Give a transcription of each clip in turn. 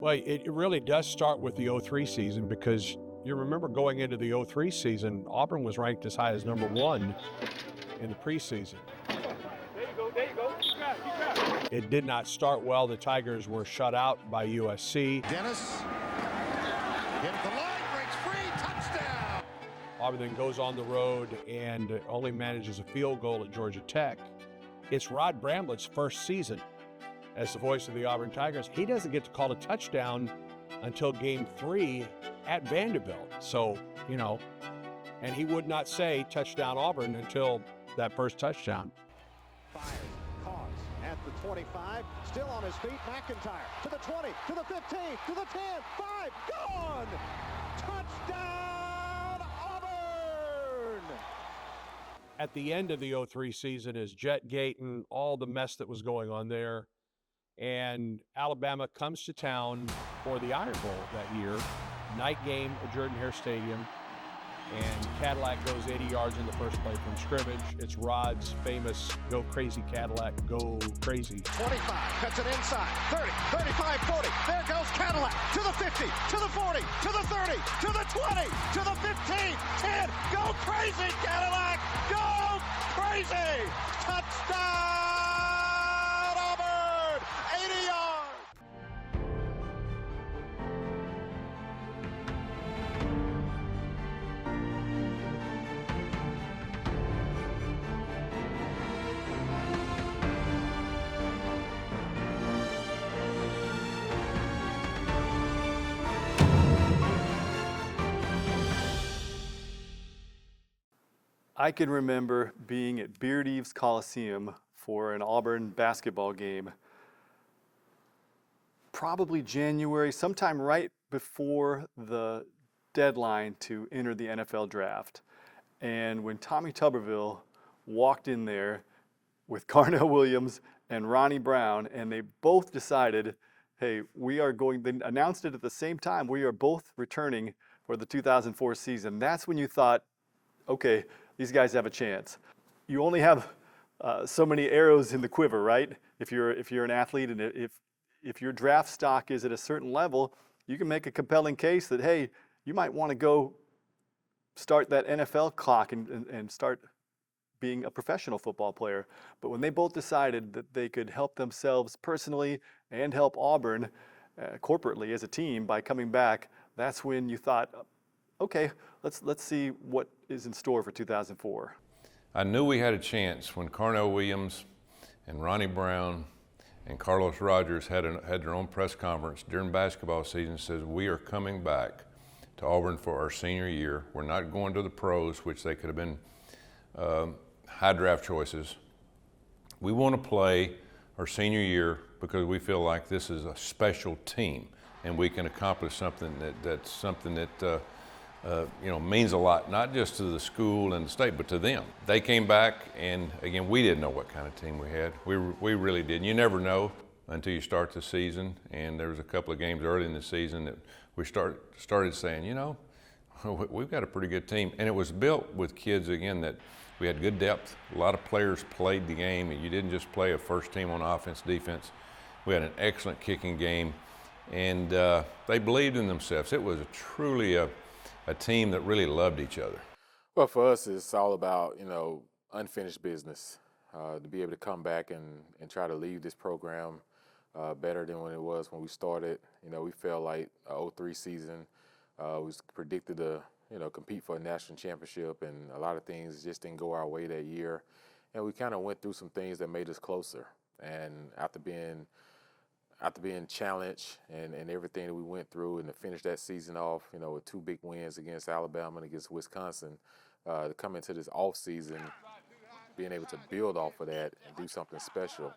Well, it really does start with the '03 season, because you remember going into the '03 season, Auburn was ranked as high as #1 in the preseason. There you go. Keep trapping. It did not start well. The Tigers were shut out by USC. Dennis hit the line, breaks free, touchdown. Auburn then goes on the road and only manages a field goal at Georgia Tech. It's Rod Bramlett's first season as the voice of the Auburn Tigers. He doesn't get to call a touchdown until game 3 at Vanderbilt. So, and he would not say touchdown Auburn until that first touchdown. Fires, caught at the 25, still on his feet, McIntyre to the 20, to the 15, to the 10, 5, gone! Touchdown, Auburn! At the end of the '03 season is Jetgate and all the mess that was going on there. And Alabama comes to town for the Iron Bowl that year. Night game at Jordan-Hare Stadium. And Cadillac goes 80 yards in the first play from scrimmage. It's Rod's famous "Go Crazy Cadillac, Go Crazy." 25, cuts it inside, 30, 35, 40. There goes Cadillac to the 50, to the 40, to the 30, to the 20, to the 15, 10. Go crazy, Cadillac! Go crazy! Touchdown, Auburn! 80 yards! I can remember being at Beard Eves Coliseum for an Auburn basketball game, probably January, sometime right before the deadline to enter the NFL draft. And when Tommy Tuberville walked in there with Carnell Williams and Ronnie Brown, and they both decided, hey, they announced it at the same time, we are both returning for the 2004 season. That's when you thought, okay, these guys have a chance. You only have so many arrows in the quiver, right? If you're an athlete, and if your draft stock is at a certain level, you can make a compelling case that, hey, you might want to go start that NFL clock and start being a professional football player. But when they both decided that they could help themselves personally and help Auburn corporately as a team by coming back, that's when you thought, okay, let's see what is in store for 2004. I knew we had a chance when Carnell Williams and Ronnie Brown and Carlos Rodgers had their own press conference during basketball season. Says, we are coming back to Auburn for our senior year. We're not going to the pros, which they could have been high draft choices. We want to play our senior year because we feel like this is a special team and we can accomplish something that's something that means a lot, not just to the school and the state, but to them. They came back, and again, we didn't know what kind of team we had. We really didn't. You never know until you start the season, and there was a couple of games early in the season that we started saying, we've got a pretty good team. And it was built with kids, again, that we had good depth. A lot of players played the game, and you didn't just play a first team on offense, defense. We had an excellent kicking game, and they believed in themselves. It was truly a team that really loved each other. Well, for us, it's all about, unfinished business. To be able to come back and try to leave this program better than when it was when we started. We felt like the '03 season was predicted to, compete for a national championship, and a lot of things just didn't go our way that year. And we kind of went through some things that made us closer. And after being challenged and everything that we went through, and to finish that season off, with 2 big wins against Alabama and against Wisconsin, to come into this off season, being able to build off of that and do something special,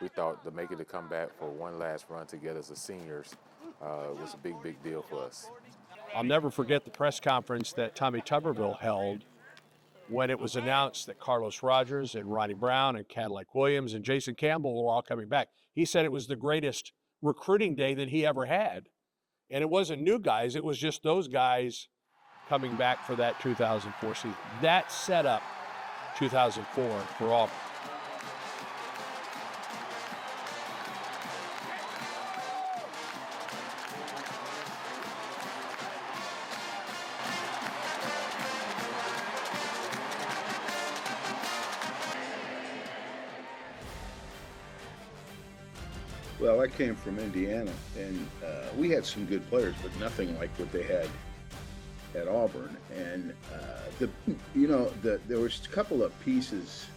we thought to make it to come back for one last run together as seniors was a big deal for us. I'll never forget the press conference that Tommy Tuberville held when it was announced that Carlos Rodgers and Ronnie Brown and Cadillac Williams and Jason Campbell were all coming back. He said it was the greatest recruiting day that he ever had. And it wasn't new guys, it was just those guys coming back for that 2004 season. That set up 2004 for Auburn. Well, I came from Indiana, and we had some good players, but nothing like what they had at Auburn. And there was a couple of pieces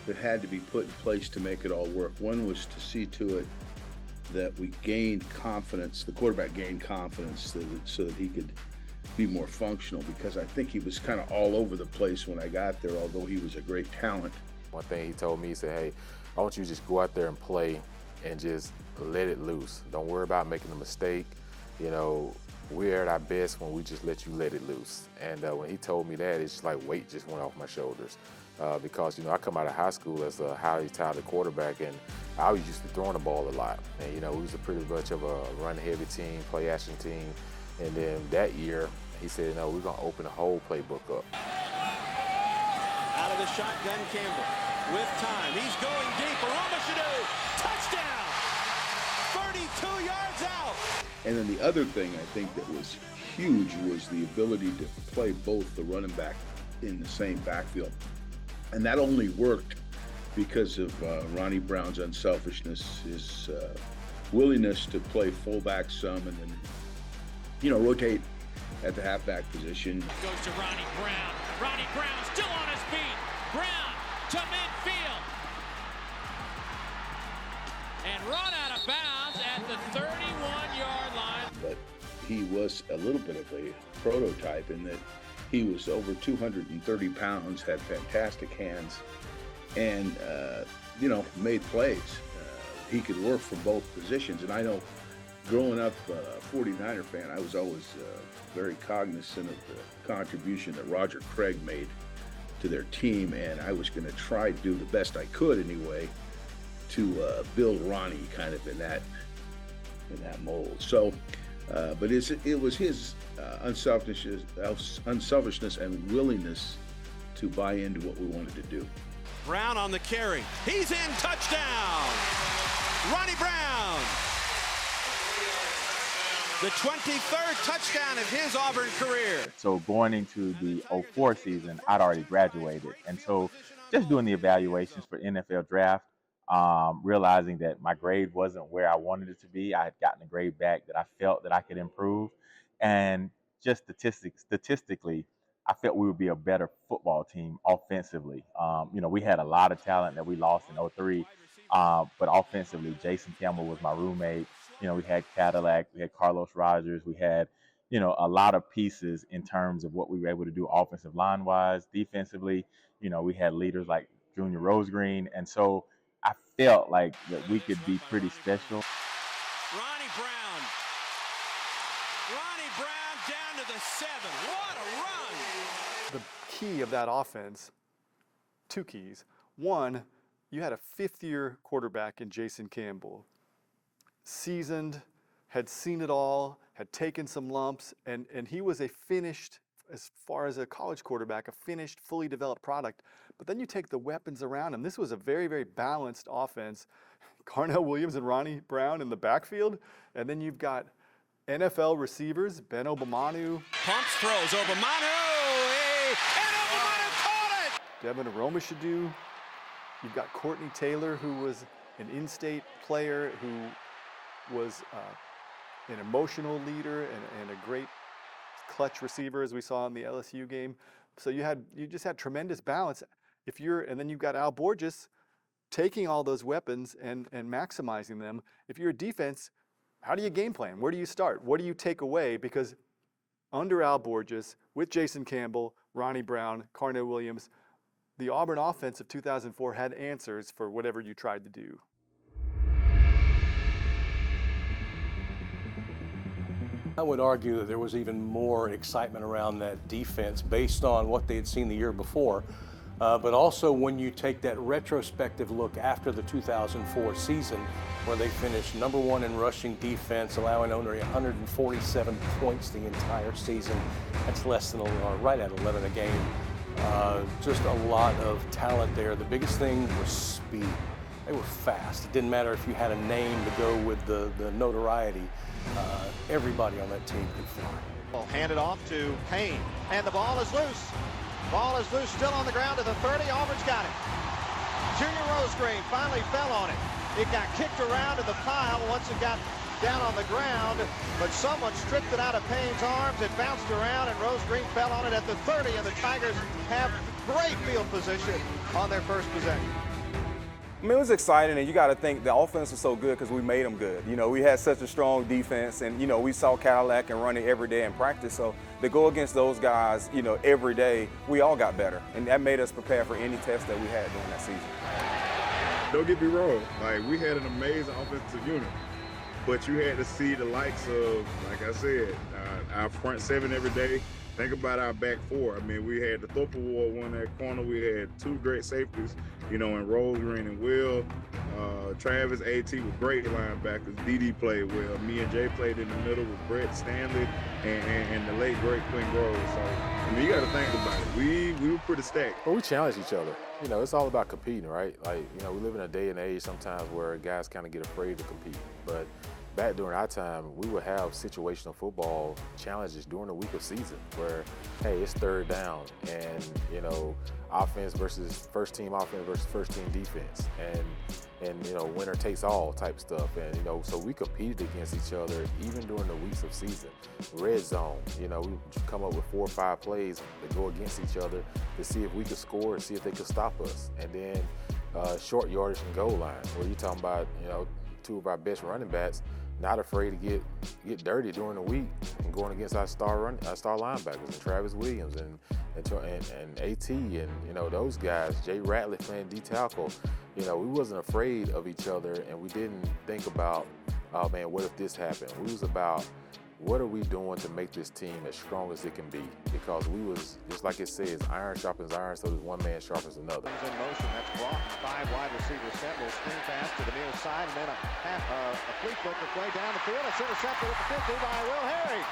that had to be put in place to make it all work. One was to see to it that we gained confidence, the quarterback gained confidence so that he could be more functional, because I think he was kind of all over the place when I got there, although he was a great talent. One thing he told me, he said, hey, I want you to just go out there and play and just let it loose. Don't worry about making a mistake. You know, we're at our best when we just let you let it loose. And when he told me that, it's just like weight just went off my shoulders. Because, you know, I come out of high school as a highly talented quarterback, and I was used to throwing the ball a lot. And, you know, we was pretty much of a run-heavy team, play-action team. And then that year, he said, no, we're going to open the whole playbook up. Out of the shotgun, Campbell with time. He's going deep. Touchdown! 32 yards out! And then the other thing I think that was huge was the ability to play both the running back in the same backfield. And that only worked because of Ronnie Brown's unselfishness, his willingness to play fullback some and then, you know, rotate at the halfback position. Goes to Ronnie Brown. Ronnie Brown still on his feet. Brown to midfield. And run out of bounds at the 31-yard line. But he was a little bit of a prototype in that he was over 230 pounds, had fantastic hands, and, you know, made plays. He could work from both positions. And I know growing up a 49er fan, I was always very cognizant of the contribution that Roger Craig made to their team, and I was going to try to do the best I could anyway to build Ronnie kind of in that mold. So, but it was his unselfishness and willingness to buy into what we wanted to do. Brown on the carry. He's in. Touchdown! Ronnie Brown! The 23rd touchdown of his Auburn career. So going into the 04 season, I'd already graduated. And so just doing the evaluations for NFL draft, realizing that my grade wasn't where I wanted it to be. I had gotten a grade back that I felt that I could improve. And just statistically, I felt we would be a better football team offensively. You know, we had a lot of talent that we lost in 03, but offensively, Jason Campbell was my roommate. You know, we had Cadillac, we had Carlos Rodgers, we had, you know, a lot of pieces in terms of what we were able to do offensive line-wise, defensively. You know, we had leaders like Junior Rosegreen, and so I felt like that we could be pretty special. Ronnie Brown down to the 7. What a run! The key of that offense, two keys. One, you had a fifth-year quarterback in Jason Campbell, seasoned, had seen it all, had taken some lumps, and he was a finished, as far as a college quarterback, a finished, fully developed product. But then you take the weapons around him. This was a very, very balanced offense. Carnell Williams and Ronnie Brown in the backfield, and then you've got NFL receivers, Ben Obamanu. Pumps, throws, Obamanu, and Obamanu caught it! Devin Aromashadu. You've got Courtney Taylor, who was an in-state player, who was an emotional leader and a great clutch receiver, as we saw in the LSU game. So you just had tremendous balance. And then you've got Al Borges taking all those weapons and maximizing them. If you're a defense, how do you game plan? Where do you start? What do you take away? Because under Al Borges, with Jason Campbell, Ronnie Brown, Carnell Williams, the Auburn offense of 2004 had answers for whatever you tried to do. I would argue that there was even more excitement around that defense based on what they had seen the year before. But also when you take that retrospective look after the 2004 season, where they finished number 1 in rushing defense, allowing only 147 points the entire season. That's less than right at 11 a game. Just a lot of talent there. The biggest thing was speed. They were fast. It didn't matter if you had a name to go with the notoriety. Everybody on that team could fly. Well, hand it off to Payne, and the ball is loose. Ball is loose, still on the ground to the 30. Auburn's got it. Junior Rosegreen finally fell on it. It got kicked around in the pile once it got down on the ground, but someone stripped it out of Payne's arms. It bounced around, and Rosegreen fell on it at the 30, and the Tigers have great field position on their first possession. I mean, it was exciting, and you got to think the offense was so good because we made them good. You know, we had such a strong defense, and, you know, we saw Cadillac and Ronnie every day in practice. So to go against those guys, you know, every day, we all got better, and that made us prepare for any test that we had during that season. Don't get me wrong, like, we had an amazing offensive unit, but you had to see the likes of, like I said, our front seven every day. Think about our back four. I mean, we had the Thorpe Award won that corner. We had two great safeties, you know, in Rosegreen and Will. Travis, AT with great linebackers. DD played well. Me and Jay played in the middle with Brett Stanley and the late, great Quinn Groves. So, I mean, you got to think about it. We were pretty stacked. Well, we challenged each other. You know, it's all about competing, right? Like, you know, we live in a day and age sometimes where guys kind of get afraid to compete. But back during our time, we would have situational football challenges during the week of season where, hey, it's third down and, you know, offense versus first team offense versus first team defense and you know, winner takes all type stuff. And, you know, so we competed against each other even during the weeks of season. Red zone, you know, we would come up with 4 or 5 plays to go against each other to see if we could score and see if they could stop us. And then short yardage and goal line, where you're talking about, you know, 2 of our best running backs not afraid to get dirty during the week and going against our star linebackers, and Travis Williams and AT and, you know, those guys, Jay Ratliff playing D tackle. You know, we wasn't afraid of each other, and we didn't think about, oh man, what if this happened? We was about, what are we doing to make this team as strong as it can be? Because we was, just like it says, iron sharpens iron, so there's one man sharpens another. In motion, that's Brock, 5 wide receivers set, will screen pass to the near side, and then a flea flicker play down the field. It's intercepted at the 50 by Will Harry.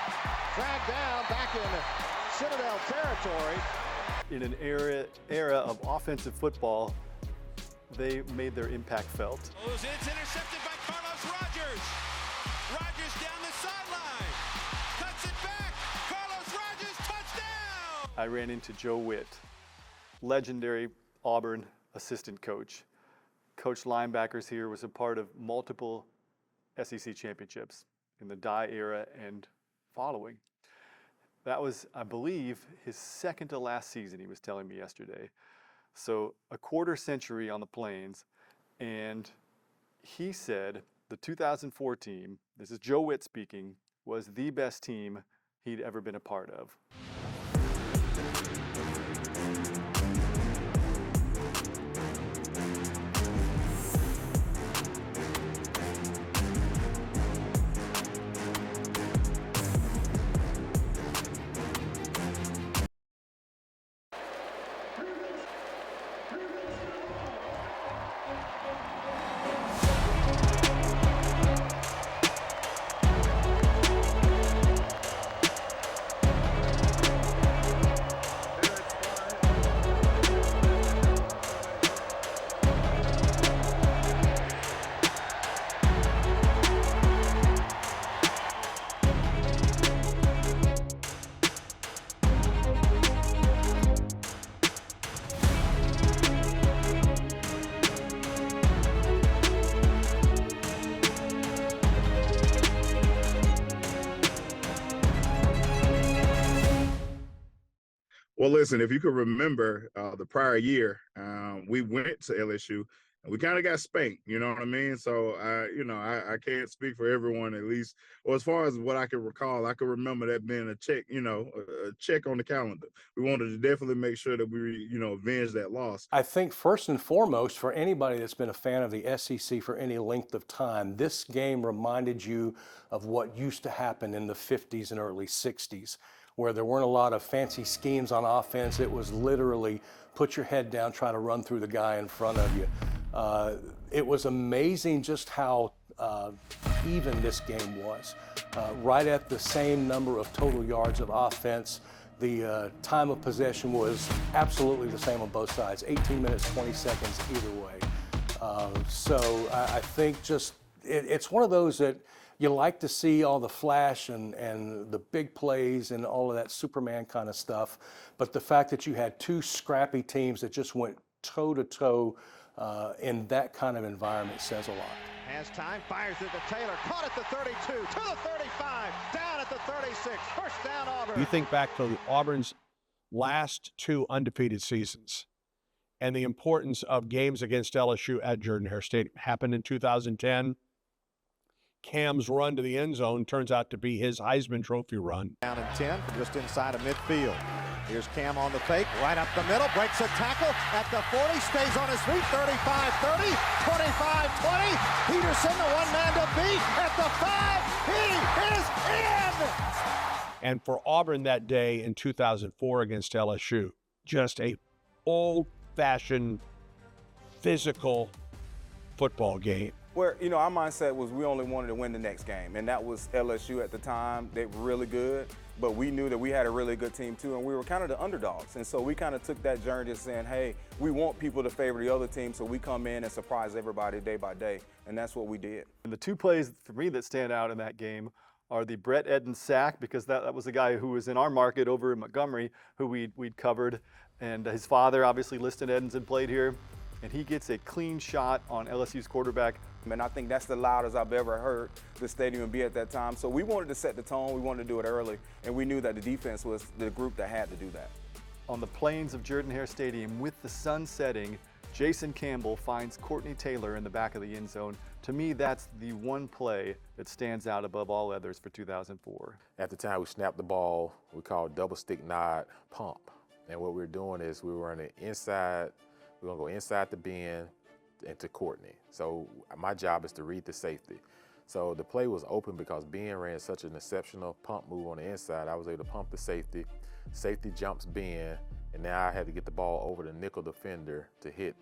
Dragged down back in Citadel territory. In an era of offensive football, they made their impact felt. It's intercepted by Carlos Rodgers. Rodgers down the sideline. Cuts it back. Carlos Rodgers, touchdown! I ran into Joe Witt, legendary Auburn assistant coach. Coached linebackers here, was a part of multiple SEC championships in the Dye era and following. That was, I believe, his second to last season, he was telling me yesterday. So a quarter century on the Plains, and he said the 2004 team, this is Joe Witt speaking, was the best team he'd ever been a part of. Well, listen, if you could remember the prior year, we went to LSU and we kind of got spanked, you know what I mean? So, I can't speak for everyone, at least, or as far as what I can recall, I can remember that being a check, a check on the calendar. We wanted to definitely make sure that we, avenge that loss. I think first and foremost, for anybody that's been a fan of the SEC for any length of time, this game reminded you of what used to happen in the 50s and early 60s. Where there weren't a lot of fancy schemes on offense. It was literally put your head down, try to run through the guy in front of you. It was amazing just how even this game was. Right at the same number of total yards of offense. The time of possession was absolutely the same on both sides, 18 minutes, 20 seconds either way. So I think just it's one of those that you like to see all the flash and the big plays and all of that Superman kind of stuff. But the fact that you had two scrappy teams that just went toe-to-toe in that kind of environment says a lot. Has time, fires it to Taylor, caught at the 32, to the 35, down at the 36, first down Auburn. You think back to Auburn's last 2 undefeated seasons and the importance of games against LSU at Jordan-Hare Stadium. Happened in 2010. Cam's run to the end zone turns out to be his Heisman Trophy run. Down and 10 from just inside of midfield. Here's Cam on the fake, right up the middle, breaks a tackle at the 40, stays on his feet, 35-30, 25-20. Peterson, the one-man to beat at the 5. He is in! And for Auburn that day in 2004 against LSU, just a old-fashioned physical football game. Where, you know, our mindset was we only wanted to win the next game, and that was LSU at the time. They were really good, but we knew that we had a really good team too, and we were kind of the underdogs. And so we kind of took that journey to saying, hey, we want people to favor the other team, so we come in and surprise everybody day by day, and that's what we did. And the 2 plays for me that stand out in that game are the Brett Edens sack, because that was a guy who was in our market over in Montgomery, who we'd covered, and his father obviously listed Edens and played here, and he gets a clean shot on LSU's quarterback. And I think that's the loudest I've ever heard the stadium be at that time. So we wanted to set the tone, we wanted to do it early, and we knew that the defense was the group that had to do that. On the plains of Jordan-Hare Stadium, with the sun setting, Jason Campbell finds Courtney Taylor in the back of the end zone. To me, that's the one play that stands out above all others for 2004. At the time, we snapped the ball. We called double stick nod pump. And what we were doing is we were running inside. We're going to go inside the bend and to Courtney. So my job is to read the safety. So the play was open because Ben ran such an exceptional pump move on the inside. I was able to pump the safety. Safety jumps Ben, and now I had to get the ball over the nickel defender to hit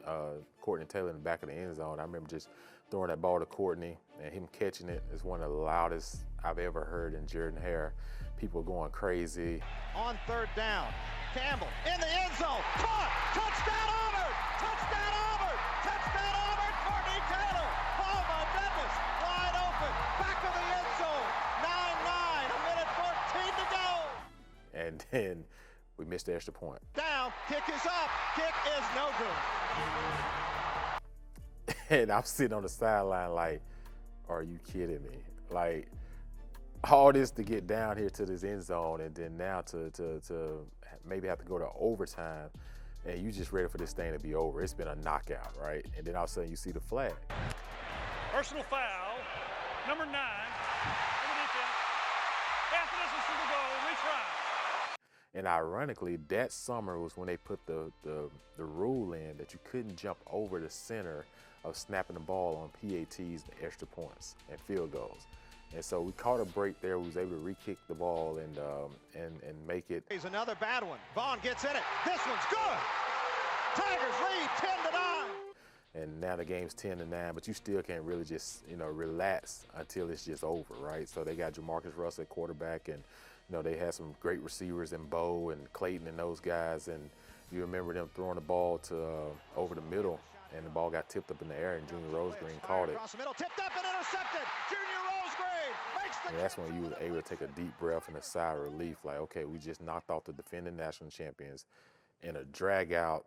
Courtney Taylor in the back of the end zone. I remember just throwing that ball to Courtney, and him catching it is one of the loudest I've ever heard in Jordan-Hare. People going crazy. On 3rd down, Campbell in the end zone, caught, touchdown Auburn, touchdown Auburn, touchdown Auburn, Courtney Taylor. Oh my goodness, wide open, back of the end zone, 9-9, a minute 14 to go. And then we missed the extra point. Down, kick is up, kick is no good. And I'm sitting on the sideline like, are you kidding me? Like, all this to get down here to this end zone, and then now to maybe have to go to overtime, and you just ready for this thing to be over. It's been a knockout, right? And then all of a sudden you see the flag. Personal foul, number 9, in the defense. After this is to the goal, retry. And ironically, that summer was when they put the rule in that you couldn't jump over the center of snapping the ball on PATs and extra points and field goals. And so we caught a break there. We was able to re-kick the ball and make it. Here's another bad one. Vaughn gets in it. This one's good. Tigers lead 10-9. And now the game's 10-9, but you still can't really just, relax until it's just over, right? So they got Jamarcus Russell at quarterback, and they had some great receivers in Bo and Clayton and those guys, and you remember them throwing the ball to over the middle, and the ball got tipped up in the air, and Junior Rosegreen caught it. Across the middle, tipped up and intercepted. Junior Rosegreen makes the. And that's when you were able to take a deep breath and a sigh of relief, like, okay, we just knocked off the defending national champions in a drag-out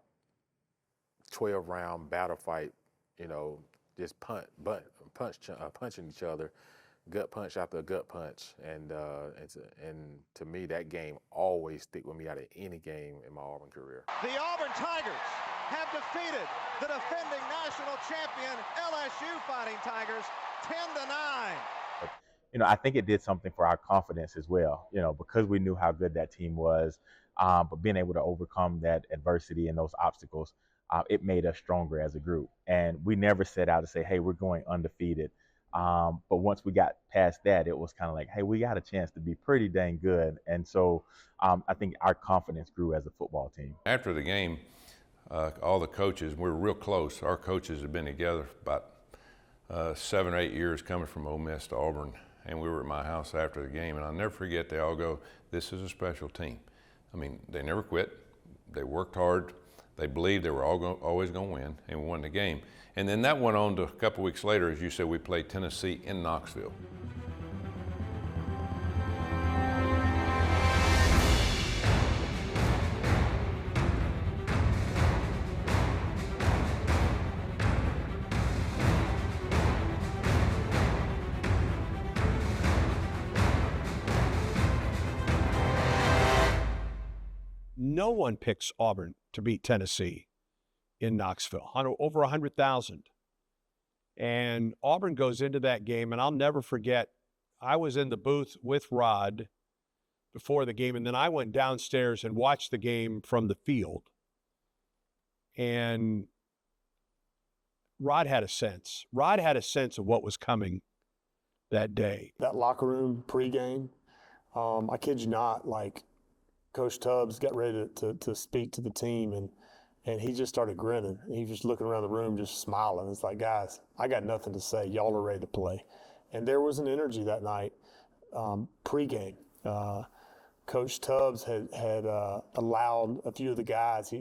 12-round battle fight, just punching each other, gut punch after gut punch, and to me that game always stick with me out of any game in my Auburn career. The Auburn Tigers have defeated the defending national champion LSU Fighting Tigers 10-9. I think it did something for our confidence as well, because we knew how good that team was, but being able to overcome that adversity and those obstacles, it made us stronger as a group. And we never set out to say, hey, we're going undefeated. But once we got past that, it was kind of like, hey, we got a chance to be pretty dang good. And so I think our confidence grew as a football team. After the game, all the coaches, we were real close. Our coaches have been together about 7 or 8 years coming from Ole Miss to Auburn. And we were at my house after the game, and I'll never forget, they all go, this is a special team. I mean, they never quit. They worked hard. They believed they were always going to win, and we won the game. And then that went on to a couple weeks later, as you said, we played Tennessee in Knoxville. No one picks Auburn to beat Tennessee in Knoxville, over 100,000. And Auburn goes into that game, and I'll never forget, I was in the booth with Rod before the game, and then I went downstairs and watched the game from the field. And Rod had a sense. Rod had a sense of what was coming that day. That locker room pregame, I kid you not, like Coach Tubbs got ready to speak to the team, and he just started grinning. He was just looking around the room, just smiling. It's like, guys, I got nothing to say. Y'all are ready to play. And there was an energy that night, pregame. Coach Tubbs had allowed a few of the guys.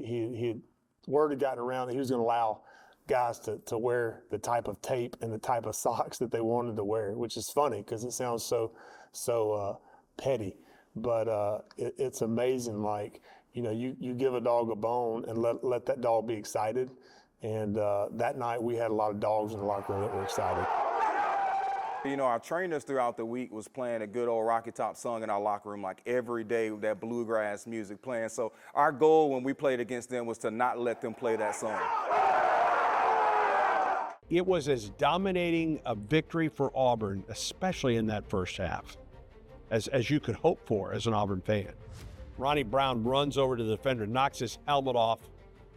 Word had gotten around that he was going to allow guys to wear the type of tape and the type of socks that they wanted to wear, which is funny because it sounds so petty. But it's amazing, like, you know, you give a dog a bone and let that dog be excited. And that night we had a lot of dogs in the locker room that were excited. You know, our trainers throughout the week was playing a good old Rocky Top song in our locker room, like every day with that bluegrass music playing. So our goal when we played against them was to not let them play that song. It was as dominating a victory for Auburn, especially in that first half, as you could hope for as an Auburn fan. Ronnie Brown runs over to the defender, knocks his helmet off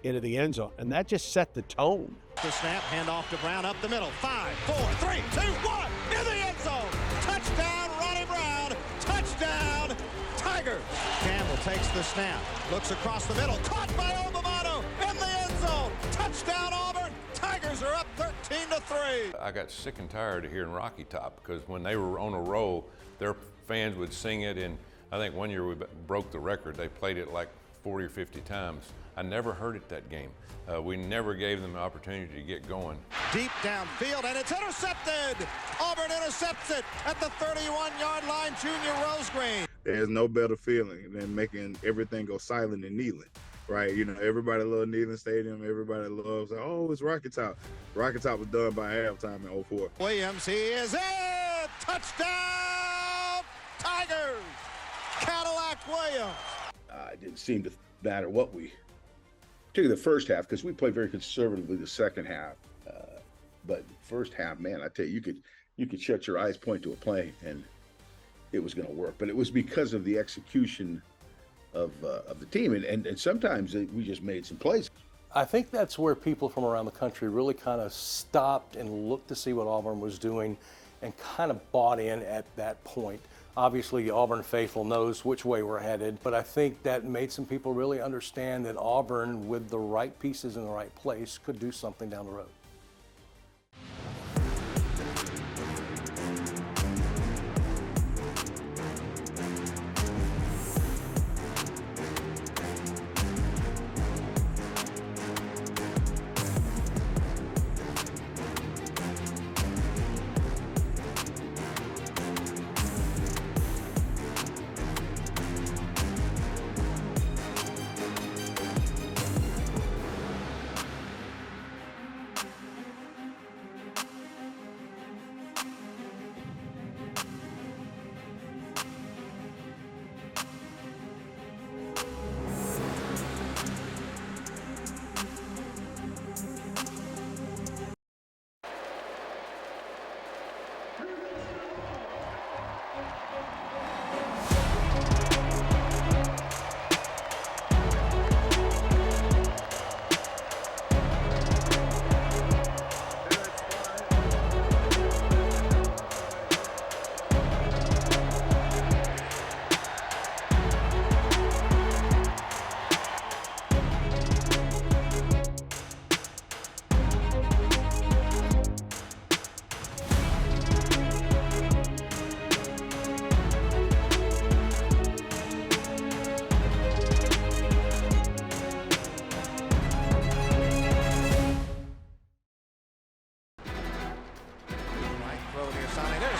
into the end zone, and that just set the tone. The snap, handoff to Brown up the middle. 5, 4, 3, 2, 1, in the end zone. Touchdown, Ronnie Brown. Touchdown, Tigers. Campbell takes the snap, looks across the middle, caught by Obamato in the end zone. Touchdown, Auburn. Tigers are up 13-3. I got sick and tired of hearing Rocky Top because when they were on a roll, their fans would sing it, and I think one year we broke the record. They played it like 40 or 50 times. I never heard it that game. We never gave them the opportunity to get going. Deep downfield, and it's intercepted. Auburn intercepts it at the 31-yard line, Junior Rosegreen. There's no better feeling than making everything go silent in Neyland, right? You know, everybody loves Neyland Stadium. Everybody loves, oh, it's Rocky Top. Rocky Top was done by halftime in 04. Williams, he is in! Touchdown, Tigers! Cadillac Williams. It didn't seem to matter what we, particularly the first half, because we played very conservatively the second half. But first half, man, I tell you, you could shut your eyes, point to a play, and it was going to work. But it was because of the execution of the team, and sometimes we just made some plays. I think that's where people from around the country really kind of stopped and looked to see what Auburn was doing and kind of bought in at that point. Obviously, Auburn faithful knows which way we're headed, but I think that made some people really understand that Auburn, with the right pieces in the right place, could do something down the road.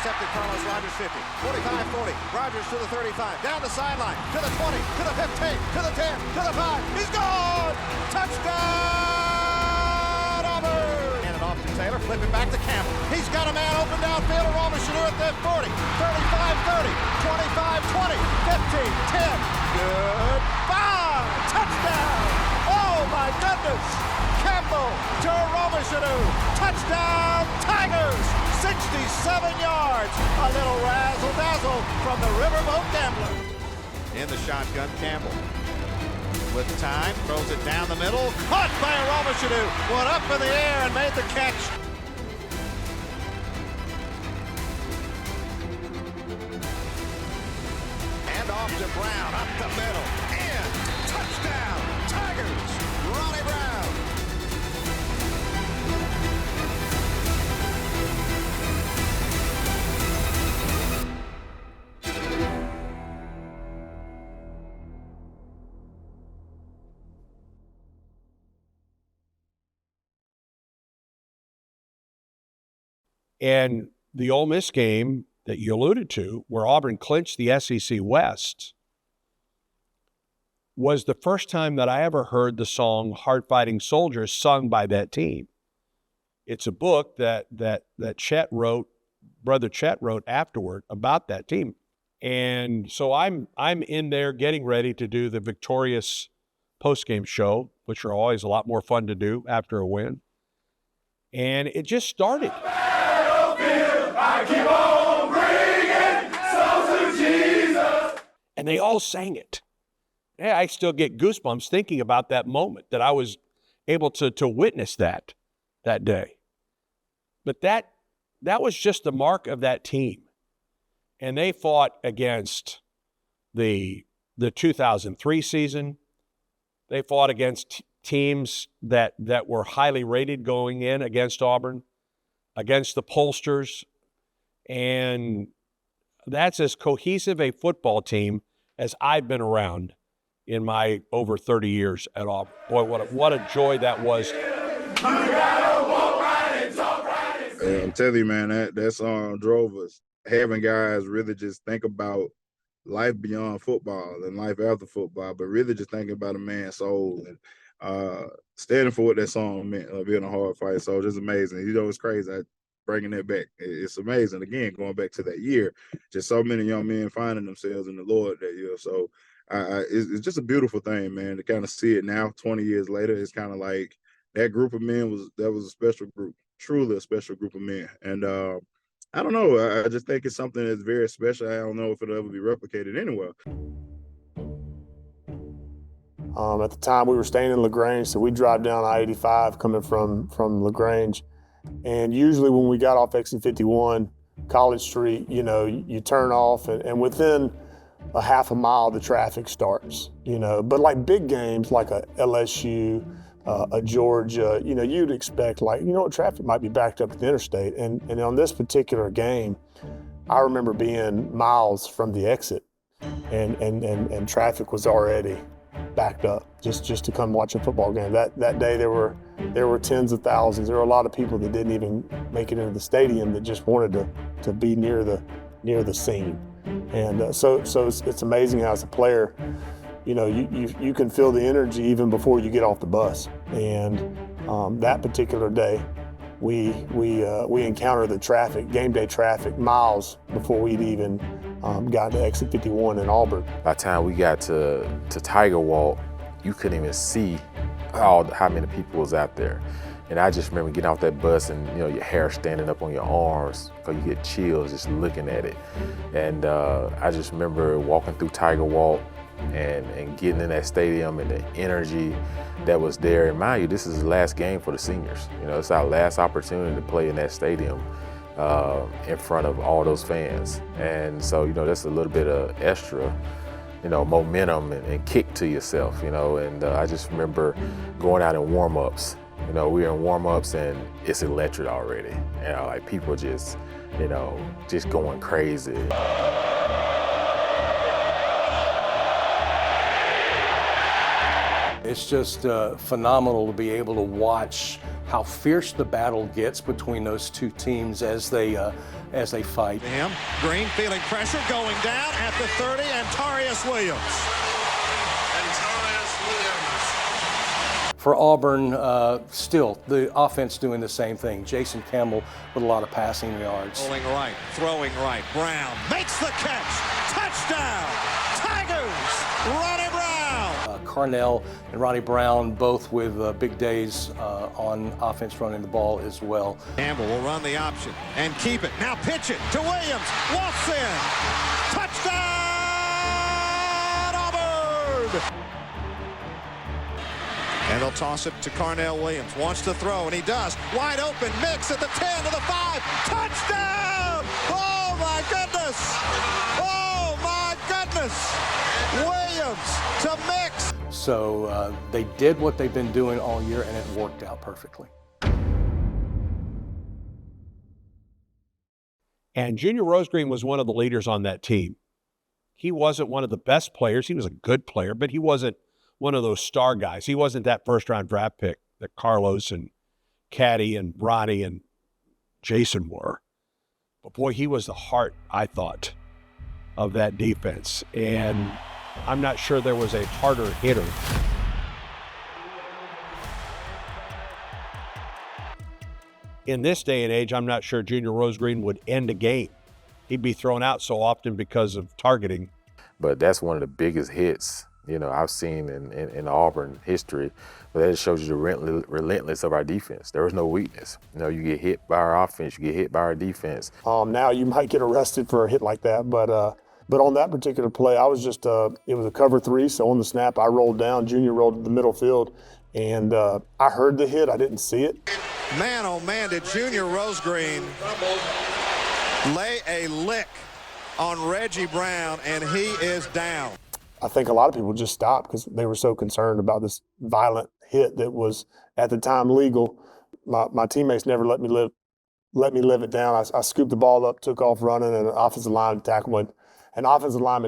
Intercepted Carlos Rodgers 50, 45-40, Rodgers to the 35, down the sideline, to the 20, to the 15, to the 10, to the 5, he's gone! Touchdown, Auburn! Hand it off to Taylor, flip it back to Campbell. He's got a man open downfield, a Roman Shador at that 40, 35-30, 25-20, 15, 10, goodbye! tremendous. Campbell to Romechenou. Touchdown, Tigers. 67 yards. A little razzle-dazzle from the Riverboat Gambler. In the shotgun, Campbell. With time, throws it down the middle. Caught by Romechenou. Went up in the air and made the catch. And off to Brown, up the middle. And touchdown, Tigers. Ronnie Brown. And the Ole Miss game that you alluded to, where Auburn clinched the SEC West, was the first time that I ever heard the song Hard Fighting Soldiers sung by that team. It's a book that Chet wrote, Brother Chet wrote afterward about that team. And so I'm in there getting ready to do the victorious postgame show, which are always a lot more fun to do after a win. And it just started. I keep on bringing souls to Jesus. And they all sang it. Yeah, I still get goosebumps thinking about that moment that I was able to witness that day. But that was just the mark of that team. And they fought against the 2003 season. They fought against teams that were highly rated going in against Auburn, against the pollsters. And that's as cohesive a football team as I've been around in my over 30 years at Auburn. Boy, what a joy that was. I'm telling you, man, that song drove us. Having guys really just think about life beyond football and life after football, but really just thinking about a man's soul and standing for what that song meant, being a hard fight. So just amazing. You know, it's crazy. Bringing that back. It's amazing. Again, going back to that year, just so many young men finding themselves in the Lord that year. So it's just a beautiful thing, man, to kind of see it now, 20 years later. It's kind of like that group of men was a special group, truly a special group of men. And I don't know. I just think it's something that's very special. I don't know if it'll ever be replicated anywhere. At the time, we were staying in LaGrange, so we drive down I-85 coming from LaGrange. And usually when we got off exit 51, College Street, you turn off, and within a half a mile, the traffic starts, But like big games, like a LSU, a Georgia, you'd expect traffic might be backed up at the interstate. And on this particular game, I remember being miles from the exit and traffic was already backed up just to come watch a football game. That day there were tens of thousands. There were a lot of people that didn't even make it into the stadium that just wanted to be near the scene. And so it's amazing how as a player, you can feel the energy even before you get off the bus. And that particular day, we encountered the traffic, game day traffic, miles before we'd even got to exit 51 in Auburn. By the time we got to Tiger Walk, you couldn't even see how many people was out there. And I just remember getting off that bus and your hair standing up on your arms because you get chills just looking at it. And I just remember walking through Tiger Walk and getting in that stadium and the energy that was there. And mind you, this is the last game for the seniors. It's our last opportunity to play in that stadium in front of all those fans. And so, that's a little bit of extra, momentum and kick to yourself, and I just remember going out in warm-ups. We were in warm-ups and it's electric already. Like people just, just going crazy. It's just phenomenal to be able to watch how fierce the battle gets between those two teams as they fight. Him, Green feeling pressure going down at the 30, Antarrious Williams. For Auburn, still, the offense doing the same thing. Jason Campbell with a lot of passing yards. Rolling right, throwing right, Brown makes the catch, touchdown, Tigers, Ronnie Brown. Carnell and Ronnie Brown, both with big days on offense running the ball as well. Campbell will run the option and keep it. Now pitch it to Williams. Walks in. Touchdown, Auburn! And they'll toss it to Carnell Williams. Wants to throw, and he does. Wide open, mix at the 10 to the 5. Touchdown! Oh, my goodness! Oh, my goodness! Williams to mix. So they did what they've been doing all year, and it worked out perfectly. And Junior Rosegreen was one of the leaders on that team. He wasn't one of the best players. He was a good player, but he wasn't one of those star guys. He wasn't that first-round draft pick that Carlos and Caddy and Ronnie and Jason were. But, boy, he was the heart, I thought, of that defense. And I'm not sure there was a harder hitter. In this day and age, I'm not sure Junior Rosegreen would end a game. He'd be thrown out so often because of targeting. But that's one of the biggest hits, you know, I've seen in Auburn history. But that shows you the relentless of our defense. There was no weakness. You know, you get hit by our offense, you get hit by our defense. Now you might get arrested for a hit like that, but on that particular play, I was just it was a cover 3, so on the snap I rolled down, Junior rolled to the middle field, and I heard the hit, I didn't see it. Man, oh man, did Junior Rosegreen lay a lick on Reggie Brown, and he is down. I think a lot of people just stopped because they were so concerned about this violent hit that was at the time legal. My teammates never let me live it down. I scooped the ball up, took off running, and an offensive lineman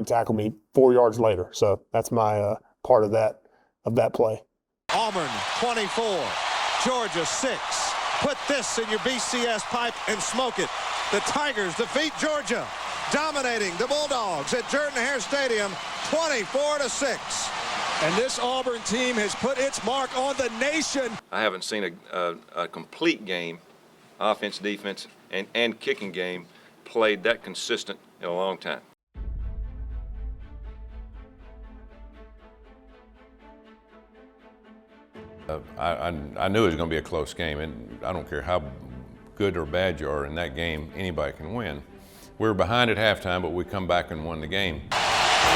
tackled me 4 yards later. So that's my part of that play. Auburn 24, Georgia 6. Put this in your BCS pipe and smoke it. The Tigers defeat Georgia, dominating the Bulldogs at Jordan-Hare Stadium 24-6. And this Auburn team has put its mark on the nation. I haven't seen a complete game, offense, defense, and kicking game played that consistent in a long time. I knew it was going to be a close game, and I don't care how good or bad you are in that game, anybody can win. We were behind at halftime, but we come back and won the game.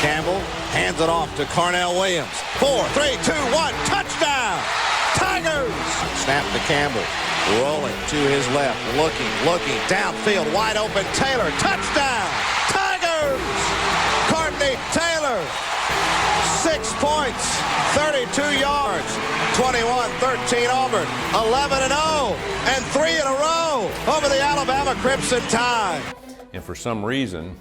Campbell hands it off to Carnell Williams. 4, 3, 2, 1, touchdown! Tigers! Snap to Campbell, rolling to his left, looking, downfield, wide open, Taylor, touchdown! Tigers! Courtney Taylor, 6 points, 32 yards, 21-13 Auburn, 11-0, and 3 in a row over the Alabama Crimson Tide. And for some reason,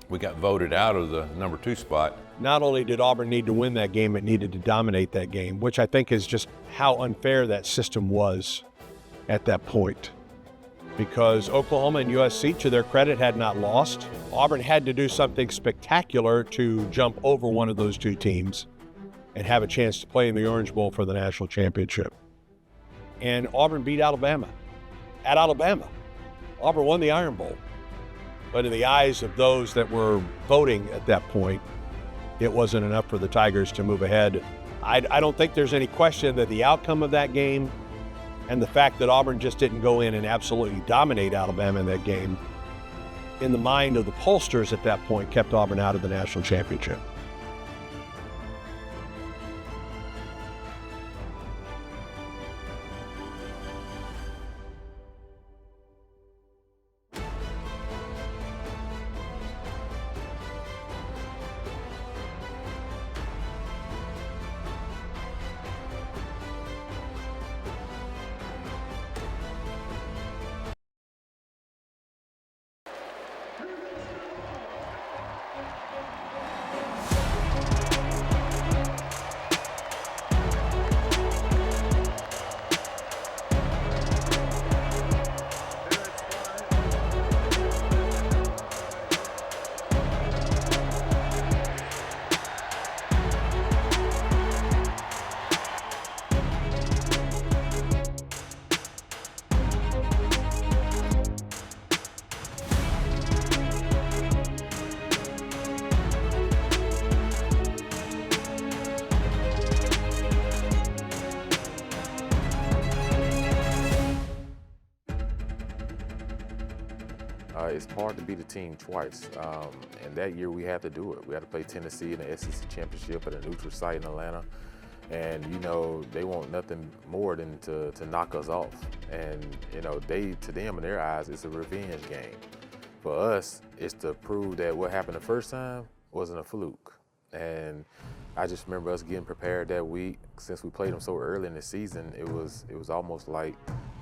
we got voted out of the number 2 spot. Not only did Auburn need to win that game, it needed to dominate that game, which I think is just how unfair that system was at that point. Because Oklahoma and USC, to their credit, had not lost. Auburn had to do something spectacular to jump over one of those two teams and have a chance to play in the Orange Bowl for the national championship. And Auburn beat Alabama at Alabama. Auburn won the Iron Bowl. But in the eyes of those that were voting at that point, it wasn't enough for the Tigers to move ahead. I don't think there's any question that the outcome of that game and the fact that Auburn just didn't go in and absolutely dominate Alabama in that game, in the mind of the pollsters at that point, kept Auburn out of the national championship. it's hard to beat a team twice. And that year we had to do it. We had to play Tennessee in the SEC Championship at a neutral site in Atlanta. And, you know, they want nothing more than to knock us off. And, you know, to them, in their eyes, it's a revenge game. For us, it's to prove that what happened the first time wasn't a fluke. And I just remember us getting prepared that week. Since we played them so early in the season, it was almost like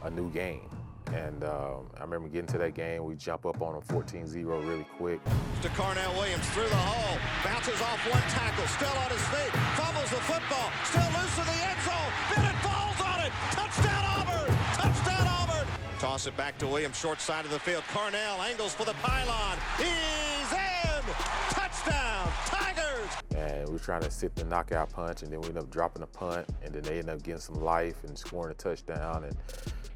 a new game. And I remember getting to that game, we jump up on them 14-0 really quick. To Carnell Williams through the hole, bounces off one tackle, still on his feet, fumbles the football, still loose in the end zone, then it falls on it. Touchdown Auburn! Touchdown Auburn! Toss it back to Williams, short side of the field. Carnell angles for the pylon. He's in! Touchdown Tigers! And we were trying to sit the knockout punch, and then we ended up dropping a punt, and then they ended up getting some life and scoring a touchdown. And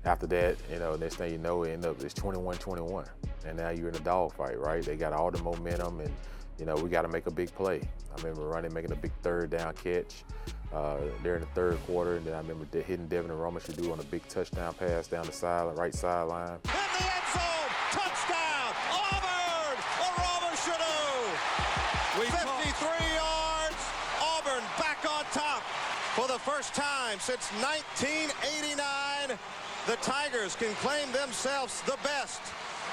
after that, you know, next thing you know, it's 21-21. And now you're in a dogfight, right? They got all the momentum, and, you know, we got to make a big play. I remember Ronnie making a big third down catch there in the third quarter, and then I remember hitting Devin and Roman should do on a big touchdown pass down the right sideline. In the end zone, touchdown, Auburn! Aroma Shadu! 53 yards, Auburn back on top. For the first time since 1989, the Tigers can claim themselves the best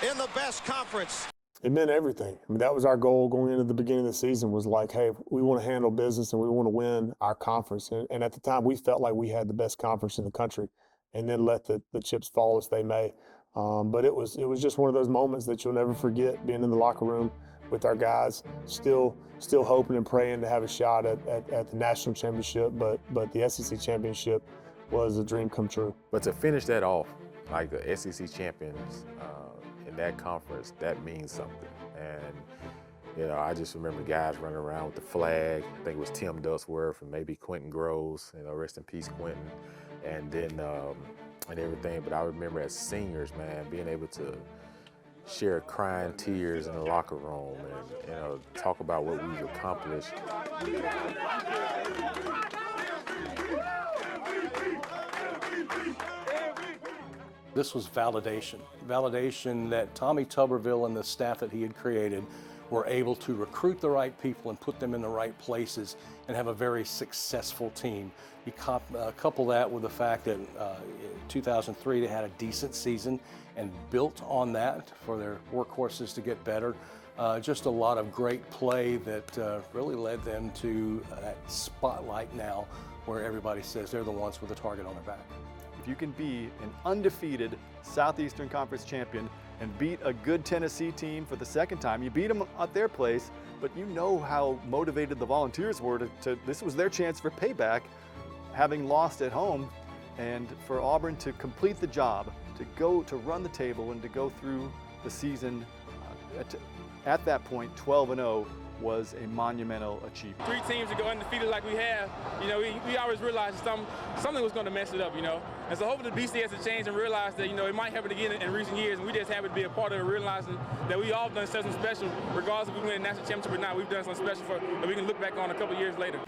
in the best conference. It meant everything. I mean, that was our goal going into the beginning of the season, was like, hey, we want to handle business and we want to win our conference. And at the time, we felt like we had the best conference in the country, and then let the chips fall as they may. But it was just one of those moments that you'll never forget, being in the locker room with our guys, still hoping and praying to have a shot at the national championship. But the SEC championship was a dream come true. But to finish that off, like the SEC champions in that conference, that means something. And, you know, I just remember guys running around with the flag. I think it was Tim Dustworth and maybe Quentin Groves, you know, rest in peace, Quentin. And then, and everything. But I remember as seniors, man, being able to share crying tears in the locker room and, you know, talk about what we've accomplished. This was validation. Validation that Tommy Tuberville and the staff that he had created were able to recruit the right people and put them in the right places and have a very successful team. You couple that with the fact that in 2003 they had a decent season and built on that for their workhorses to get better. Just a lot of great play that really led them to that spotlight now where everybody says they're the ones with a target on their back. If you can be an undefeated Southeastern Conference champion and beat a good Tennessee team for the second time, you beat them at their place, but you know how motivated the Volunteers were this was their chance for payback, having lost at home, and for Auburn to complete the job, to run the table and to go through the season at that point 12-0 was a monumental achievement. 3 teams to go undefeated like we have, you know, we always realized something was going to mess it up, you know. And so hopefully the BC has to change and realize that, you know, it might happen again in recent years, and we just happen to be a part of it, realizing that we all done something special, regardless if we win a national championship or not. We've done something special that we can look back on a couple of years later.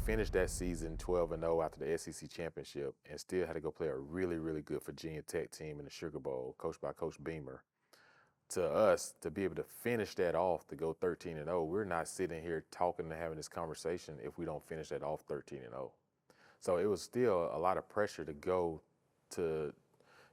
Finished that season 12-0 after the SEC championship and still had to go play a really, really good Virginia Tech team in the Sugar Bowl, coached by Coach Beamer. To us, to be able to finish that off, to go 13-0, we're not sitting here talking and having this conversation if we don't finish that off 13-0. So it was still a lot of pressure to go to,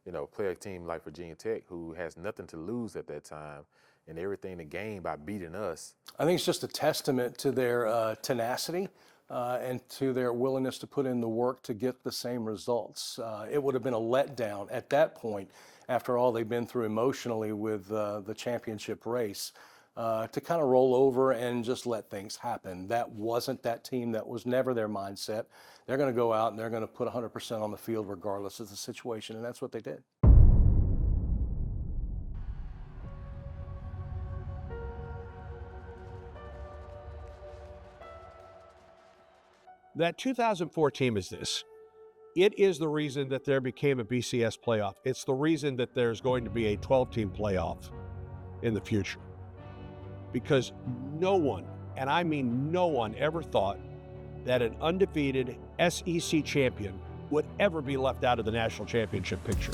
you know, play a team like Virginia Tech, who has nothing to lose at that time and everything to gain by beating us. I think it's just a testament to their tenacity. And to their willingness to put in the work to get the same results. It would have been a letdown at that point, after all they've been through emotionally with the championship race, to kind of roll over and just let things happen. That wasn't that team. That was never their mindset. They're going to go out and they're going to put 100% on the field regardless of the situation, and that's what they did. That 2004 team is this. It is the reason that there became a BCS playoff. It's the reason that there's going to be a 12-team playoff in the future. Because no one, and I mean no one, ever thought that an undefeated SEC champion would ever be left out of the national championship picture.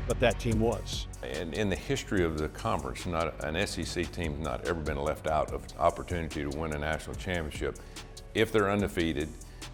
But that team was. And in the history of the conference, not an SEC team's not ever been left out of opportunity to win a national championship if they're undefeated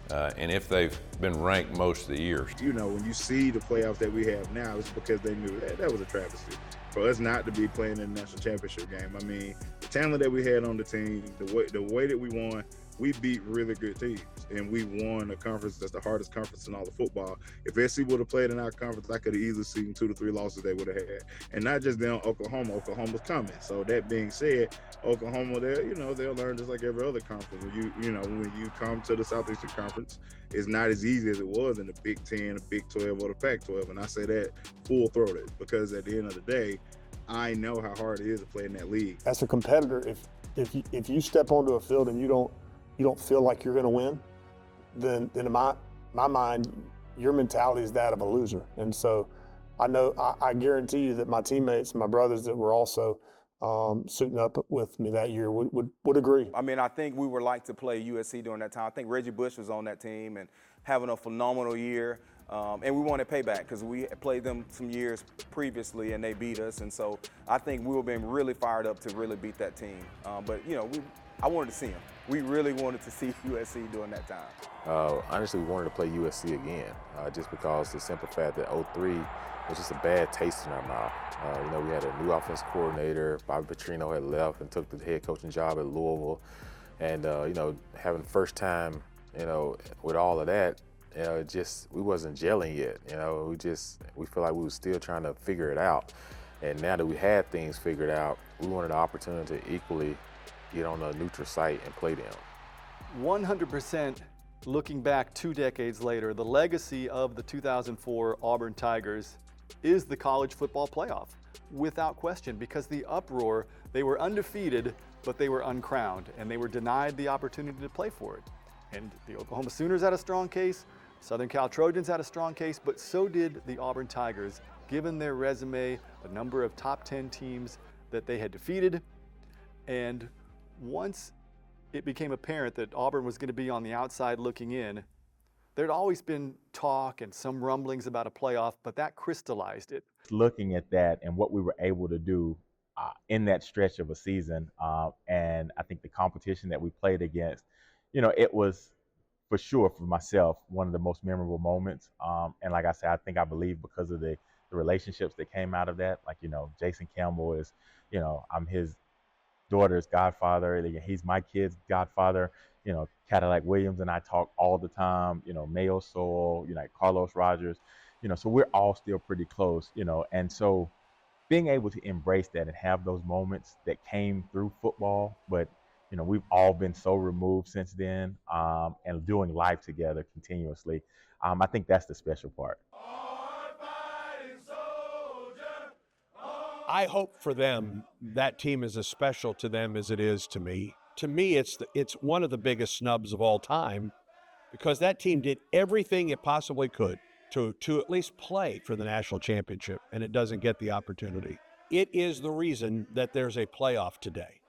and if they've been ranked most of the years. You know, when you see the playoffs that we have now, it's because they knew that was a travesty for us not to be playing in the national championship game. I mean, the talent that we had on the team, the way that we won, we beat really good teams, and we won a conference that's the hardest conference in all of football. If SC would have played in our conference, I could have easily seen 2 to 3 losses they would have had. And not just them, Oklahoma. Oklahoma's coming. So that being said, Oklahoma, they'll learn just like every other conference. When you come to the Southeastern Conference, it's not as easy as it was in the Big 10, the Big 12, or the Pac-12. And I say that full-throated because at the end of the day, I know how hard it is to play in that league. As a competitor, if you step onto a field and you don't feel like you're going to win, then in my mind, your mentality is that of a loser. And so I guarantee you that my teammates, my brothers that were also suiting up with me that year would agree. I mean, I think we were like to play USC during that time. I think Reggie Bush was on that team and having a phenomenal year. And we wanted payback because we played them some years previously and they beat us. And so I think we were being really fired up to really beat that team. But I wanted to see them. We really wanted to see USC during that time. Honestly, we wanted to play USC again, just because the simple fact that 03 was just a bad taste in our mouth. We had a new offensive coordinator. Bobby Petrino had left and took the head coaching job at Louisville. And, having the first time, with all of that, we wasn't gelling yet. We feel like we were still trying to figure it out. And now that we had things figured out, we wanted an opportunity to equally get on a neutral site and play them. 100% looking back 2 decades later, the legacy of the 2004 Auburn Tigers is the college football playoff, without question, because the uproar, they were undefeated, but they were uncrowned, and they were denied the opportunity to play for it. And the Oklahoma Sooners had a strong case, Southern Cal Trojans had a strong case, but so did the Auburn Tigers, given their resume, the number of top 10 teams that they had defeated. And once it became apparent that Auburn was going to be on the outside looking in, there'd always been talk and some rumblings about a playoff, but that crystallized it. Looking at that and what we were able to do in that stretch of a season, and I think the competition that we played against, it was for sure for myself one of the most memorable moments. And like I said, I believe because of the relationships that came out of that, like, Jason Campbell is, I'm his daughter's godfather. He's my kid's godfather. Cadillac Williams and I talk all the time. Mayo Soul, Carlos Rodgers. So we're all still pretty close. And so being able to embrace that and have those moments that came through football, but we've all been so removed since then, and doing life together continuously. I think that's the special part. I hope for them that team is as special to them as it is to me. To me, it's one of the biggest snubs of all time, because that team did everything it possibly could to at least play for the national championship, and it doesn't get the opportunity. It is the reason that there's a playoff today.